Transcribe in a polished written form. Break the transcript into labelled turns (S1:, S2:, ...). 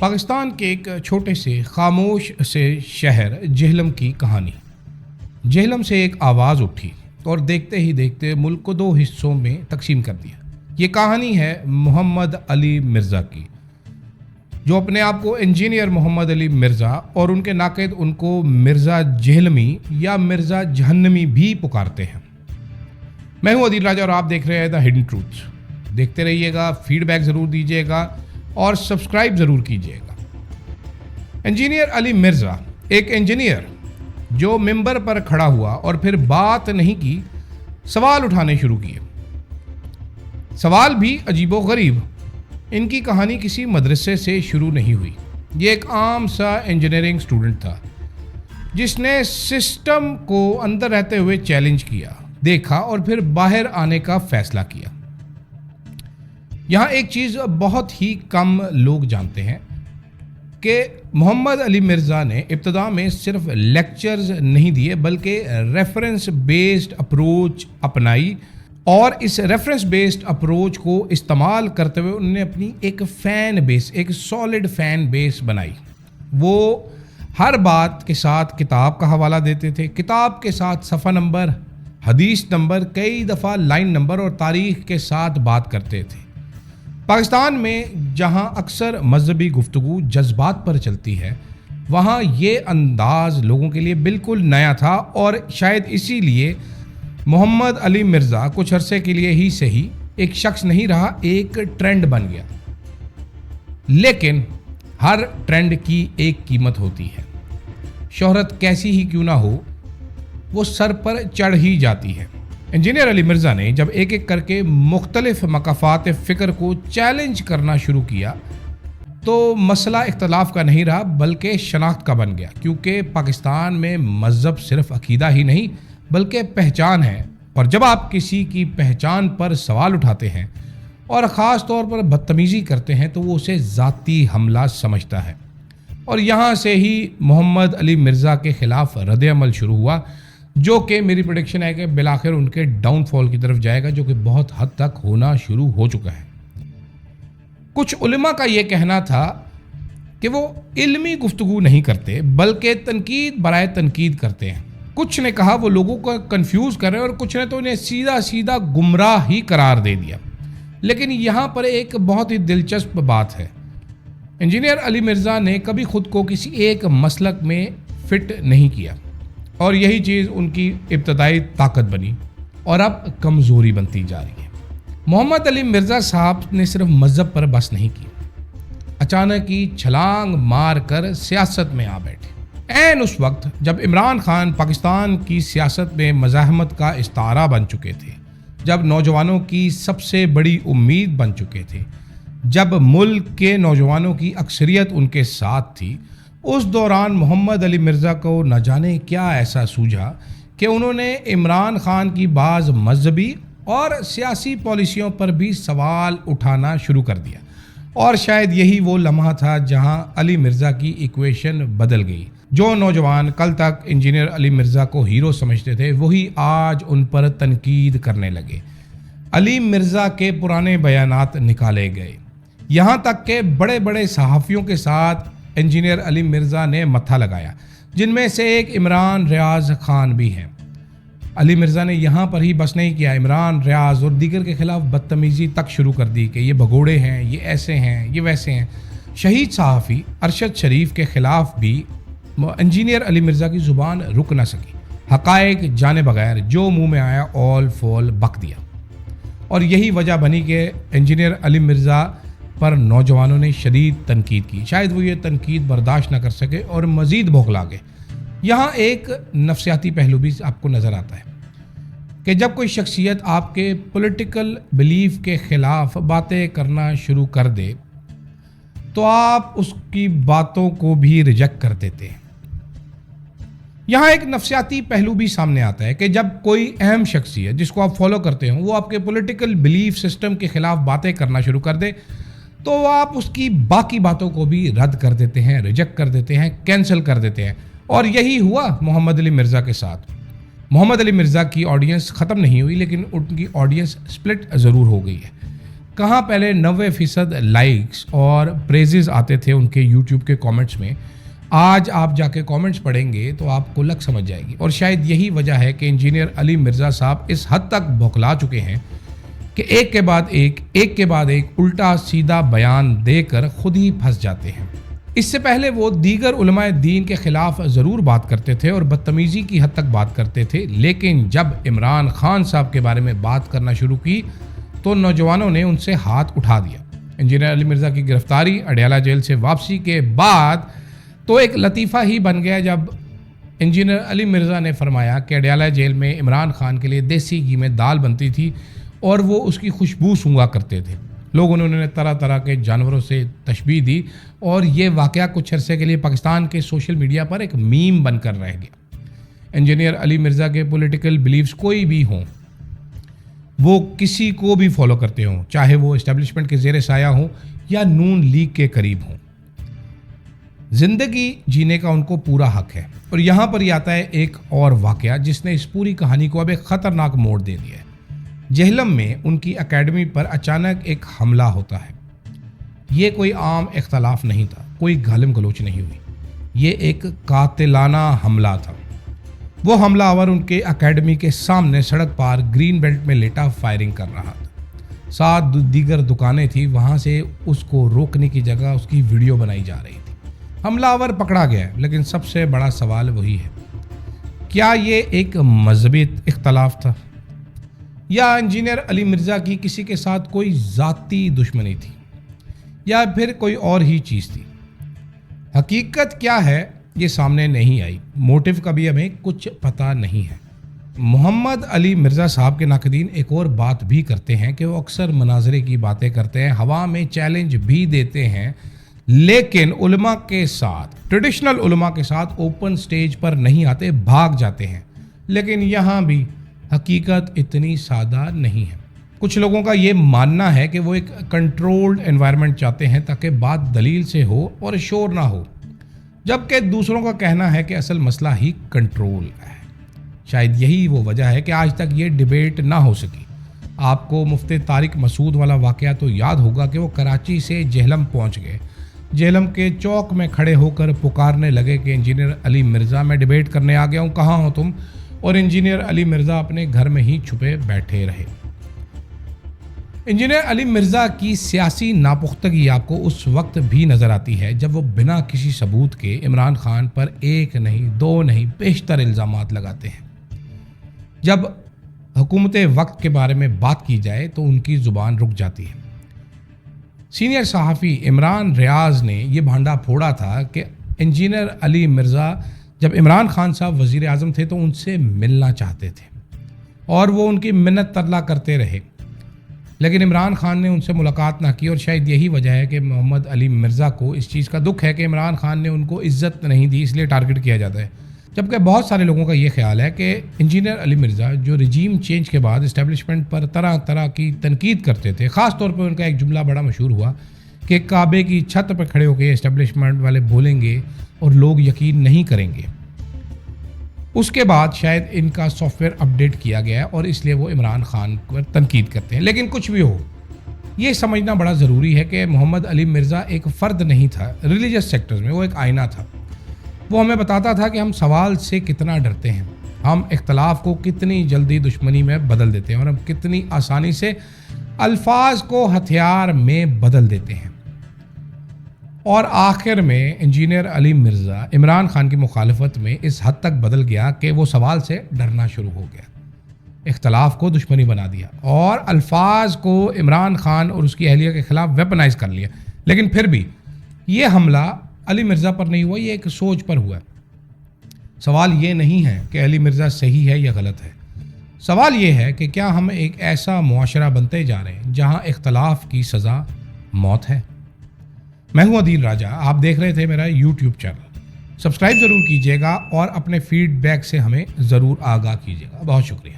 S1: پاکستان کے ایک چھوٹے سے خاموش سے شہر جہلم کی کہانی۔ جہلم سے ایک آواز اٹھی اور دیکھتے ہی دیکھتے ملک کو دو حصوں میں تقسیم کر دیا۔ یہ کہانی ہے محمد علی مرزا کی، جو اپنے آپ کو انجینئر محمد علی مرزا اور ان کے ناقد ان کو مرزا جہلمی یا مرزا جہنمی بھی پکارتے ہیں۔ میں ہوں عدیل راجہ اور آپ دیکھ رہے ہیں دا ہڈن ٹروتھ۔ دیکھتے رہیے گا، فیڈ بیک ضرور دیجیے گا اور سبسکرائب ضرور کیجیے گا۔ انجینئر علی مرزا ایک انجینئر جو ممبر پر کھڑا ہوا اور پھر بات نہیں کی، سوال اٹھانے شروع کیے۔ سوال بھی عجیب و غریب۔ ان کی کہانی کسی مدرسے سے شروع نہیں ہوئی۔ یہ ایک عام سا انجینئرنگ اسٹوڈنٹ تھا جس نے سسٹم کو اندر رہتے ہوئے چیلنج کیا، دیکھا اور پھر باہر آنے کا فیصلہ کیا۔ یہاں ایک چیز بہت ہی کم لوگ جانتے ہیں کہ محمد علی مرزا نے ابتدا میں صرف لیکچرز نہیں دیے بلکہ ریفرنس بیسڈ اپروچ اپنائی، اور اس ریفرنس بیسڈ اپروچ کو استعمال کرتے ہوئے انہوں نے اپنی ایک فین بیس، ایک سالڈ فین بیس بنائی۔ وہ ہر بات کے ساتھ کتاب کا حوالہ دیتے تھے، کتاب کے ساتھ صفحہ نمبر، حدیث نمبر، کئی دفعہ لائن نمبر اور تاریخ کے ساتھ بات کرتے تھے۔ پاکستان میں جہاں اکثر مذہبی گفتگو جذبات پر چلتی ہے، وہاں یہ انداز لوگوں کے لیے بالکل نیا تھا، اور شاید اسی لیے محمد علی مرزا کچھ عرصے کے لیے ہی صحیح ایک شخص نہیں رہا، ایک ٹرینڈ بن گیا۔ لیکن ہر ٹرینڈ کی ایک قیمت ہوتی ہے۔ شہرت کیسی ہی کیوں نہ ہو، وہ سر پر چڑھ ہی جاتی ہے۔ انجینئر علی مرزا نے جب ایک ایک کر کے مختلف مقافات فکر کو چیلنج کرنا شروع کیا تو مسئلہ اختلاف کا نہیں رہا بلکہ شناخت کا بن گیا، کیونکہ پاکستان میں مذہب صرف عقیدہ ہی نہیں بلکہ پہچان ہے، اور جب آپ کسی کی پہچان پر سوال اٹھاتے ہیں اور خاص طور پر بدتمیزی کرتے ہیں تو وہ اسے ذاتی حملہ سمجھتا ہے۔ اور یہاں سے ہی محمد علی مرزا کے خلاف رد عمل شروع ہوا، جو کہ میری پریڈکشن ہے کہ بالآخر ان کے ڈاؤن فال کی طرف جائے گا، جو کہ بہت حد تک ہونا شروع ہو چکا ہے۔ کچھ علماء کا یہ کہنا تھا کہ وہ علمی گفتگو نہیں کرتے بلکہ تنقید برائے تنقید کرتے ہیں۔ کچھ نے کہا وہ لوگوں کو کنفیوز کر رہے ہیں، اور کچھ نے تو انہیں سیدھا سیدھا گمراہ ہی قرار دے دیا۔ لیکن یہاں پر ایک بہت ہی دلچسپ بات ہے، انجینئر علی مرزا نے کبھی خود کو کسی ایک مسلک میں فٹ نہیں کیا، اور یہی چیز ان کی ابتدائی طاقت بنی اور اب کمزوری بنتی جا رہی ہے۔ محمد علی مرزا صاحب نے صرف مذہب پر بس نہیں کی، اچانک ہی چھلانگ مار کر سیاست میں آ بیٹھے۔ عین اس وقت جب عمران خان پاکستان کی سیاست میں مزاحمت کا استعارہ بن چکے تھے، جب نوجوانوں کی سب سے بڑی امید بن چکے تھے، جب ملک کے نوجوانوں کی اکثریت ان کے ساتھ تھی، اس دوران محمد علی مرزا کو نہ جانے کیا ایسا سوجھا کہ انہوں نے عمران خان کی بعض مذہبی اور سیاسی پالیسیوں پر بھی سوال اٹھانا شروع کر دیا، اور شاید یہی وہ لمحہ تھا جہاں علی مرزا کی ایکویشن بدل گئی۔ جو نوجوان کل تک انجینئر علی مرزا کو ہیرو سمجھتے تھے، وہی آج ان پر تنقید کرنے لگے۔ علی مرزا کے پرانے بیانات نکالے گئے، یہاں تک کہ بڑے بڑے صحافیوں کے ساتھ انجینئر علی مرزا نے متھا لگایا، جن میں سے ایک عمران ریاض خان بھی ہیں۔ علی مرزا نے یہاں پر ہی بس نہیں کیا، عمران ریاض اور دیگر کے خلاف بدتمیزی تک شروع کر دی کہ یہ بھگوڑے ہیں، یہ ایسے ہیں، یہ ویسے ہیں۔ شہید صحافی ارشد شریف کے خلاف بھی انجینئر علی مرزا کی زبان رک نہ سکی، حقائق جانے بغیر جو منہ میں آیا اول فول بک دیا، اور یہی وجہ بنی کہ انجینئر علی مرزا پر نوجوانوں نے شدید تنقید کی۔ شاید وہ یہ تنقید برداشت نہ کر سکے اور مزید بھوکلا گئے۔ یہاں ایک نفسیاتی پہلو بھی آپ کو نظر آتا ہے کہ جب کوئی شخصیت آپ کے پولیٹیکل بلیف کے خلاف باتیں کرنا شروع کر دے تو آپ اس کی باتوں کو بھی ریجیکٹ کر دیتے ہیں۔ یہاں ایک نفسیاتی پہلو بھی سامنے آتا ہے کہ جب کوئی اہم شخصیت جس کو آپ فالو کرتے ہوں وہ آپ کے پولیٹیکل بلیف سسٹم کے خلاف باتیں کرنا شروع کر دے تو آپ اس کی باقی باتوں کو بھی رد کر دیتے ہیں، ریجیکٹ کر دیتے ہیں، کینسل کر دیتے ہیں، اور یہی ہوا محمد علی مرزا کے ساتھ۔ محمد علی مرزا کی آڈینس ختم نہیں ہوئی، لیکن ان کی آڈینس سپلٹ ضرور ہو گئی ہے۔ کہاں پہلے 90% لائکس اور پریزز آتے تھے ان کے یوٹیوب کے کامنٹس میں، آج آپ جا کے کامنٹس پڑھیں گے تو آپ کو لگ سمجھ جائے گی۔ اور شاید یہی وجہ ہے کہ انجینئر علی مرزا صاحب اس حد تک بوکھلا چکے ہیں کہ ایک کے بعد ایک الٹا سیدھا بیان دے کر خود ہی پھنس جاتے ہیں۔ اس سے پہلے وہ دیگر علماء دین کے خلاف ضرور بات کرتے تھے اور بدتمیزی کی حد تک بات کرتے تھے، لیکن جب عمران خان صاحب کے بارے میں بات کرنا شروع کی تو نوجوانوں نے ان سے ہاتھ اٹھا دیا۔ انجینئر علی مرزا کی گرفتاری، اڈیالہ جیل سے واپسی کے بعد تو ایک لطیفہ ہی بن گیا جب انجینئر علی مرزا نے فرمایا کہ اڈیالہ جیل میں عمران خان کے لیے دیسی گھی میں دال بنتی تھی اور وہ اس کی خوشبو سونگا کرتے تھے۔ لوگوں نے انہیں طرح طرح کے جانوروں سے تشبیہ دی اور یہ واقعہ کچھ عرصے کے لیے پاکستان کے سوشل میڈیا پر ایک میم بن کر رہ گیا۔ انجینئر علی مرزا کے پولیٹیکل بلیفز کوئی بھی ہوں، وہ کسی کو بھی فالو کرتے ہوں، چاہے وہ اسٹیبلشمنٹ کے زیر سایہ ہوں یا نون لیگ کے قریب ہوں، زندگی جینے کا ان کو پورا حق ہے۔ اور یہاں پر ہی آتا ہے ایک اور واقعہ جس نے اس پوری کہانی کو اب ایک خطرناک موڑ دے دیا ہے۔ جہلم میں ان کی اکیڈمی پر اچانک ایک حملہ ہوتا ہے۔ یہ کوئی عام اختلاف نہیں تھا، کوئی گالم گلوچ نہیں ہوئی، یہ ایک قاتلانہ حملہ تھا۔ وہ حملہ آور ان کے اکیڈمی کے سامنے سڑک پار گرین بیلٹ میں لیٹا فائرنگ کر رہا تھا۔ 7 دیگر دکانیں تھیں، وہاں سے اس کو روکنے کی جگہ اس کی ویڈیو بنائی جا رہی تھی۔ حملہ آور پکڑا گیا، لیکن سب سے بڑا سوال وہی ہے، کیا یہ ایک مذہبی اختلاف تھا یا انجینئر علی مرزا کی کسی کے ساتھ کوئی ذاتی دشمنی تھی یا پھر کوئی اور ہی چیز تھی؟ حقیقت کیا ہے یہ سامنے نہیں آئی، موٹیو کا بھی ہمیں کچھ پتہ نہیں ہے۔ محمد علی مرزا صاحب کے ناقدین ایک اور بات بھی کرتے ہیں کہ وہ اکثر مناظرے کی باتیں کرتے ہیں، ہوا میں چیلنج بھی دیتے ہیں، لیکن علماء کے ساتھ، ٹریڈیشنل علماء کے ساتھ اوپن سٹیج پر نہیں آتے، بھاگ جاتے ہیں۔ لیکن یہاں بھی حقیقت اتنی سادہ نہیں ہے۔ کچھ لوگوں کا یہ ماننا ہے کہ وہ ایک کنٹرولڈ انوائرمنٹ چاہتے ہیں تاکہ بات دلیل سے ہو اور شور نہ ہو، جبکہ دوسروں کا کہنا ہے کہ اصل مسئلہ ہی کنٹرول ہے۔ شاید یہی وہ وجہ ہے کہ آج تک یہ ڈیبیٹ نہ ہو سکی۔ آپ کو مفتی طارق مسعود والا واقعہ تو یاد ہوگا کہ وہ کراچی سے جہلم پہنچ گئے، جہلم کے چوک میں کھڑے ہو کر پکارنے لگے کہ انجینئر علی مرزا میں ڈیبیٹ کرنے آ گیا ہوں، کہاں ہو تم؟ اور انجینئر علی مرزا اپنے گھر میں ہی چھپے بیٹھے رہے۔ انجینئر علی مرزا کی سیاسی ناپختگی آپ کو اس وقت بھی نظر آتی ہے جب وہ بنا کسی ثبوت کے عمران خان پر 1 نہیں 2 نہیں بیشتر الزامات لگاتے ہیں۔ جب حکومت وقت کے بارے میں بات کی جائے تو ان کی زبان رک جاتی ہے۔ سینئر صحافی عمران ریاض نے یہ بھانڈا پھوڑا تھا کہ انجینئر علی مرزا جب عمران خان صاحب وزیر اعظم تھے تو ان سے ملنا چاہتے تھے اور وہ ان کی منت ترلا کرتے رہے، لیکن عمران خان نے ان سے ملاقات نہ کی۔ اور شاید یہی وجہ ہے کہ محمد علی مرزا کو اس چیز کا دکھ ہے کہ عمران خان نے ان کو عزت نہیں دی، اس لیے ٹارگٹ کیا جاتا ہے۔ جبکہ بہت سارے لوگوں کا یہ خیال ہے کہ انجینئر علی مرزا جو رجیم چینج کے بعد اسٹیبلشمنٹ پر طرح طرح کی تنقید کرتے تھے، خاص طور پہ ان کا ایک جملہ بڑا مشہور ہوا کہ کعبے کی چھت پہ کھڑے ہو کے اسٹیبلشمنٹ والے بولیں گے اور لوگ یقین نہیں کریں گے، اس کے بعد شاید ان کا سافٹ ویئر اپڈیٹ کیا گیا ہے اور اس لیے وہ عمران خان پر تنقید کرتے ہیں۔ لیکن کچھ بھی ہو، یہ سمجھنا بڑا ضروری ہے کہ محمد علی مرزا ایک فرد نہیں تھا ریلیجس سیکٹرز میں، وہ ایک آئینہ تھا۔ وہ ہمیں بتاتا تھا کہ ہم سوال سے کتنا ڈرتے ہیں، ہم اختلاف کو کتنی جلدی دشمنی میں بدل دیتے ہیں اور ہم کتنی آسانی سے الفاظ کو ہتھیار میں بدل دیتے ہیں۔ اور آخر میں انجینئر علی مرزا عمران خان کی مخالفت میں اس حد تک بدل گیا کہ وہ سوال سے ڈرنا شروع ہو گیا، اختلاف کو دشمنی بنا دیا اور الفاظ کو عمران خان اور اس کی اہلیہ کے خلاف ویپنائز کر لیا۔ لیکن پھر بھی یہ حملہ علی مرزا پر نہیں ہوا، یہ ایک سوچ پر ہوا۔ سوال یہ نہیں ہے کہ علی مرزا صحیح ہے یا غلط ہے، سوال یہ ہے کہ کیا ہم ایک ایسا معاشرہ بنتے جا رہے ہیں جہاں اختلاف کی سزا موت ہے؟ میں ہوں عدیل راجہ، آپ دیکھ رہے تھے میرا یوٹیوب چینل، سبسکرائب ضرور کیجیے گا اور اپنے فیڈ بیک سے ہمیں ضرور آگاہ کیجیے گا۔ بہت شکریہ۔